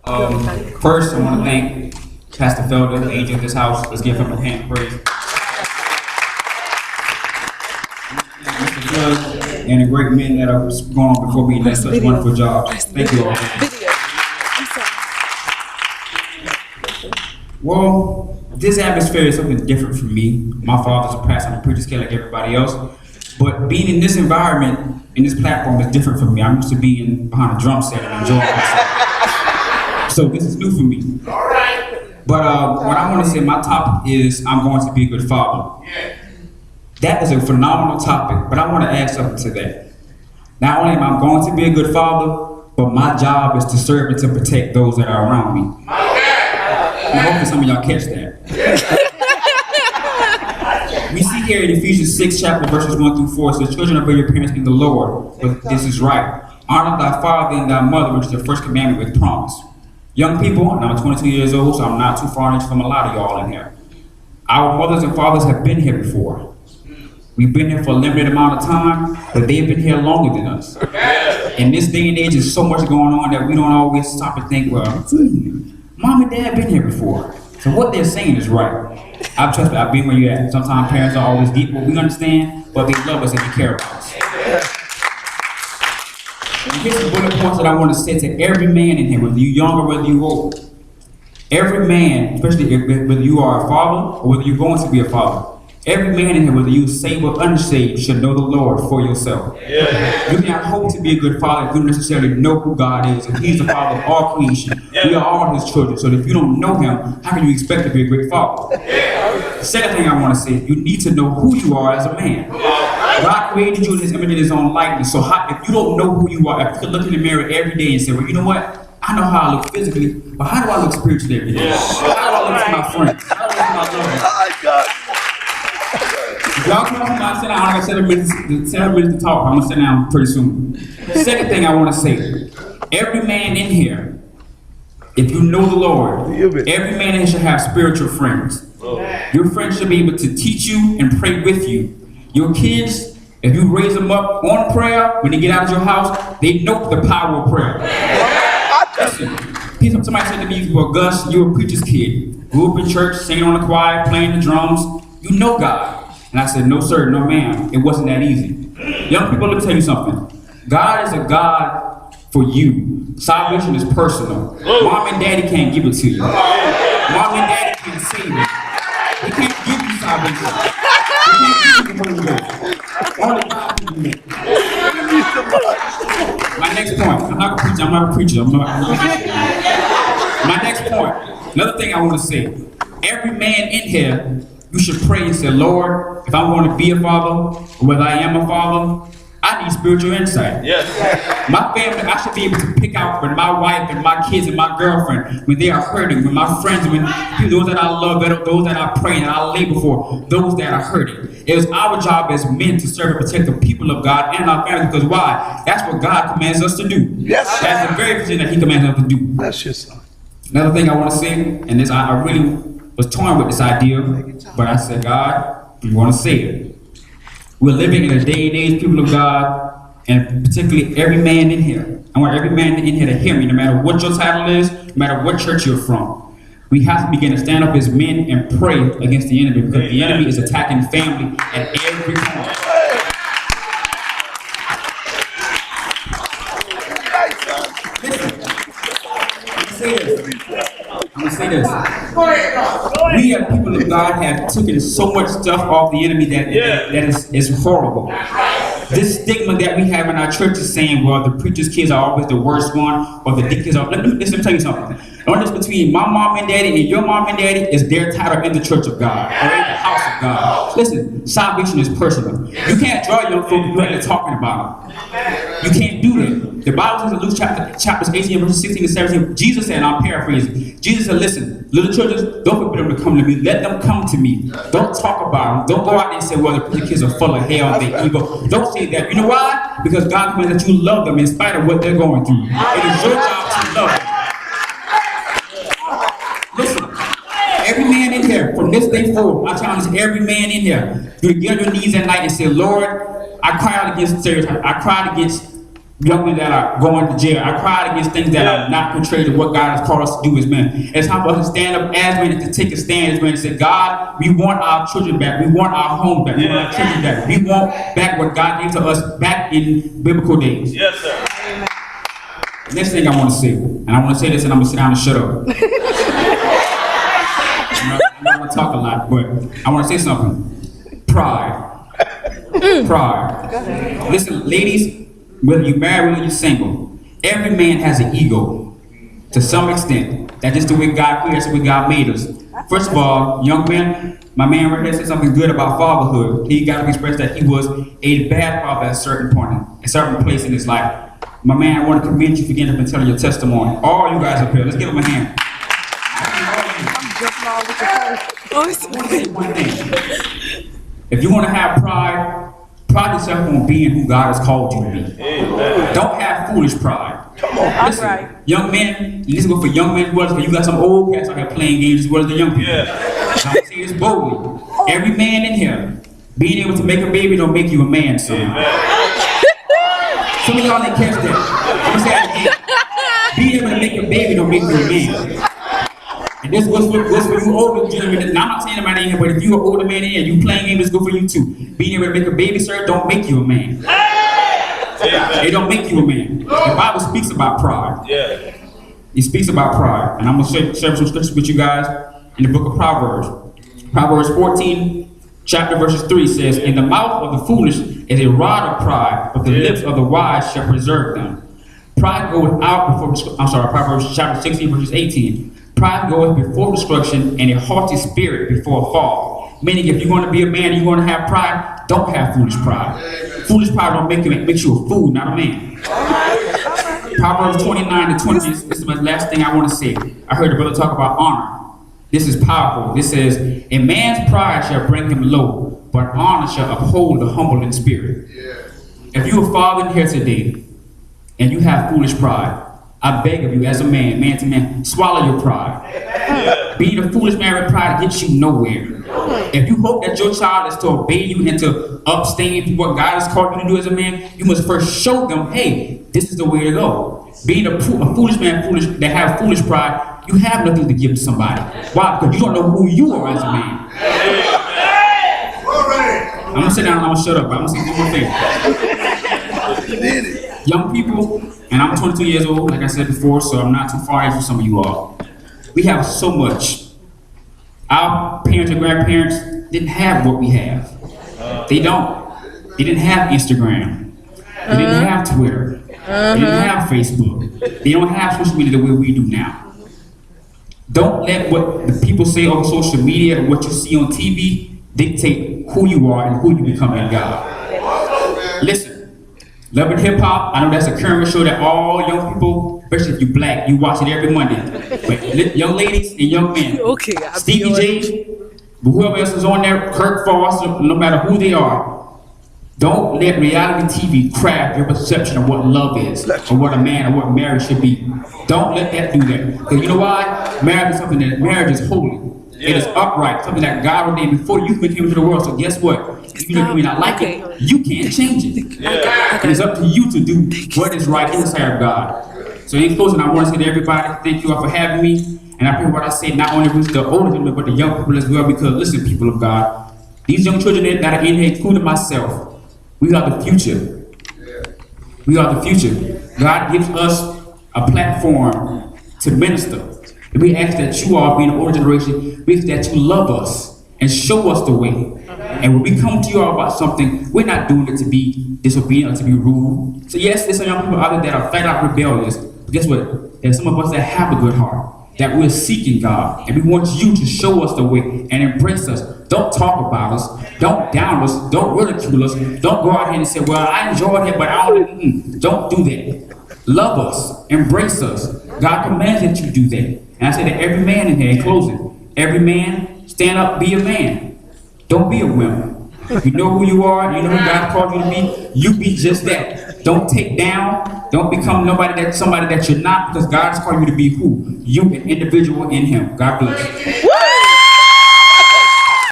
First, I want to thank Pastor Felder, the angel of this house. Let's give him a hand of praise. Mr. Judge, and the great men that have gone before me and done such wonderful jobs. Thank you all. Well, this atmosphere is something different for me. My father's a pastor and a preacher's kid like everybody else. But being in this environment, in this platform, is different for me. I'm used to being behind a drum set and enjoying myself. So this is new for me. But what I want to say, my topic is I'm going to be a good father. That is a phenomenal topic, but I want to add something to that. Not only am I going to be a good father, but my job is to serve and to protect those that are around me. And hopefully some of y'all catch that. We see here in Ephesians 6 chapter verses 1 through 4, it says, children, obey your parents in the Lord, but this is right. Honor thy father and thy mother, which is the first commandment with promise. Young people, and I'm 22 years old, so I'm not too far from a lot of y'all in here. Our mothers and fathers have been here before. We've been here for a limited amount of time, but they've been here longer than us. In this day and age, there's so much going on that we don't always stop and think, well, mom and dad been here before. So what they're saying is right. I've been where you're at. Sometimes parents are always deep, what we understand, but they love us and they care about us. And here's the bullet points that I want to say to every man in here, whether you're young or whether you're old. Every man, especially whether you are a father or whether you're going to be a father, every man in here, whether you're saved or unsaved, should know the Lord for yourself. Yeah. You cannot hope to be a good father if you don't necessarily know who God is. And He's the Father of all creation. Yeah. We are all His children. So if you don't know Him, how can you expect to be a great father? Yeah. The second thing I want to say, you need to know who you are as a man. God created you in His image and His own likeness. So if you don't know who you are, if you could look in the mirror every day and say, well, you know what? I know how I look physically, but how do I look spiritually every day? Yeah. How do I look to my friends? How do I look to my loved ones? Y'all come on, I sit down. I got 7 minutes to talk. I'm gonna sit down pretty soon. The second thing I want to say: every man in here, if you know the Lord, every man in here should have spiritual friends. Your friends should be able to teach you and pray with you. Your kids, if you raise them up on prayer, when they get out of your house, they know the power of prayer. Listen, somebody said to me, "Well, Gus, you're a preacher's kid. Grew up in church, singing on the choir, playing the drums. You know God." And I said, no, sir, no, ma'am. It wasn't that easy. Young people, let me tell you something. God is a God for you. Salvation is personal. Mom and daddy can't give it to you. Mom and daddy can't save you. They can't give you salvation. They can't give you the Holy Ghost. Only God can do it. My next point. I'm not a preacher. My next point. Another thing I want to say. Every man in here, you should pray and say, Lord, if I'm going to be a father, or whether I am a father, I need spiritual insight. Yes. My family, I should be able to pick out when my wife and my kids and my girlfriend, when they are hurting, when my friends, when those that I love, those that I pray and I labor for, those that are hurting. It is our job as men to serve and protect the people of God and our families, because why? That's what God commands us to do. Yes. That's the very thing that He commands us to do. That's your son. Another thing I want to say, and this I really was torn with this idea, but I said, God, you want to say it. We're living in a day and age, people of God, and particularly every man in here. I want every man in here to hear me, no matter what your title is, no matter what church you're from. We have to begin to stand up as men and pray against the enemy, because the enemy is attacking family at every point. I'm going to say this. We as people of God have taken so much stuff off the enemy that is horrible. This stigma that we have in our church is saying, well, the preacher's kids are always the worst one, or the kids are. Let me tell you something. The difference between my mom and daddy and your mom and daddy is their title in the church of God, or in the house of God. Listen, salvation is personal. You can't draw young folk who ain't talking about it. You can't do that. The Bible says in Luke chapters 18, verses 16 to 17, Jesus said, and I'm paraphrasing, Jesus said, listen, little children, don't forbid them to come to me. Let them come to me. Don't talk about them. Don't go out there and say, well, the kids are full of hell, they're evil. Don't say that. You know why? Because God commands that you love them in spite of what they're going through. It is your job to love them. Listen, every man in here, from this day forward, I challenge every man in here, you get on your knees at night and say, Lord, I cry out against stereotypes. I cried against young men that are going to jail. I cried against things that are not contrary to what God has called us to do as men. It's time for us to stand up as men and to take a stand as men and say, God, we want our children back. We want our home back. We want our children back. We want back what God gave to us back in biblical days. Yes, sir. Next thing I want to say, and I want to say this and I'm going to sit down and shut up. I'm not going to talk a lot, but I want to say something. Pride. Pride. Listen, ladies, whether you're married, whether you're single, every man has an ego to some extent. That's just the way God created us, the way God made us. First of all, young men, my man right here said something good about fatherhood. He got to express that he was a bad father at a certain point, a certain place in his life. My man, I want to commend you for getting up and telling your testimony. All you guys up here, let's give him a hand. One thing. If you want to have pride, pride yourself on being who God has called you to be. Amen. Don't have foolish pride. Come on. Listen, right. Young men, you need to go for young men as well, because you got some old cats out here playing games as well as the young people. Yeah. I'm going to say this boldly. Every man in here, being able to make a baby don't make you a man, son. Some of y'all didn't catch that. I'm going to say that again. Being able to make a baby don't make you a man. And this goes for you older gentlemen. Now, I'm not saying anybody in here, but if you're an older man in here, you playing games, it's good for you too. Being able to make a baby, sir, don't make you a man. It don't make you a man. The Bible speaks about pride. Yeah. It speaks about pride. And I'm going to share some scriptures with you guys in the book of Proverbs. Proverbs 14, chapter verses 3 says, in the mouth of the foolish is a rod of pride, but the lips of the wise shall preserve them. Pride goeth out before, Proverbs chapter 16, verses 18. Pride goeth before destruction, and a haughty spirit before a fall. Meaning, if you're going to be a man and you're going to have pride, don't have foolish pride. Foolish pride don't make you a fool, not a man. Proverbs 29 to 20, this is my last thing I want to say. I heard the brother talk about honor. This is powerful. This says, a man's pride shall bring him low, but honor shall uphold the humble in spirit. If you're a father in here today, and you have foolish pride, I beg of you, as a man, man to man, swallow your pride. Yeah. Being a foolish man with pride gets you nowhere. If you hope that your child is to obey you and to abstain from what God has called you to do as a man, you must first show them, hey, this is the way to go. Being a foolish man, that have foolish pride, you have nothing to give to somebody. Why? Because you don't know who you are as a man. I'm going to sit down and I'm going to shut up, but I'm going to say one more thing. Young people, and I'm 22 years old, like I said before, so I'm not too far ahead from some of you all. We have so much. Our parents and grandparents didn't have what we have. They don't. They didn't have Instagram. They didn't have Twitter. They didn't have Facebook. They don't have social media the way we do now. Don't let what the people say on social media or what you see on TV dictate who you are and who you become in God. Listen. Love and Hip Hop, I know that's a current show that all young people, especially if you're black, you watch it every Monday. But young ladies and young men, Stevie J, but whoever else is on there, Kirk Foster, no matter who they are, don't let reality TV craft your perception of what love is, or what a man or what marriage should be. Don't let that do that. Because you know why? Marriage is holy. Yeah. It is upright, something that God ordained before you came into the world. So guess what? Even if you may not like it, you can't change it. Yeah. And it's up to you to do what is right in the sight of God. So in closing, I want to say to everybody, thank you all for having me. And I pray what I say not only with the older gentlemen, but the young people as well. Because listen, people of God, these young children that are in here, including myself, we are the future. We are the future. God gives us a platform to minister. And we ask that you all, being the older generation, we ask that you love us and show us the way. And when we come to you all about something, we're not doing it to be disobedient or to be rude. So yes, there's some young people out there that are flat out rebellious. But guess what? There's some of us that have a good heart, that we're seeking God. And we want you to show us the way and embrace us. Don't talk about us. Don't down us. Don't ridicule us. Don't go out here and say, well, I enjoyed it, but I don't. Don't do that. Love us. Embrace us. God commands that you do that. And I say to every man in here, in closing, every man, stand up, be a man. Don't be a woman. You know who you are, you know who God called you to be, you be just that. Don't take down, don't become somebody that you're not, because God has called you to be who? You, an individual in Him. God bless.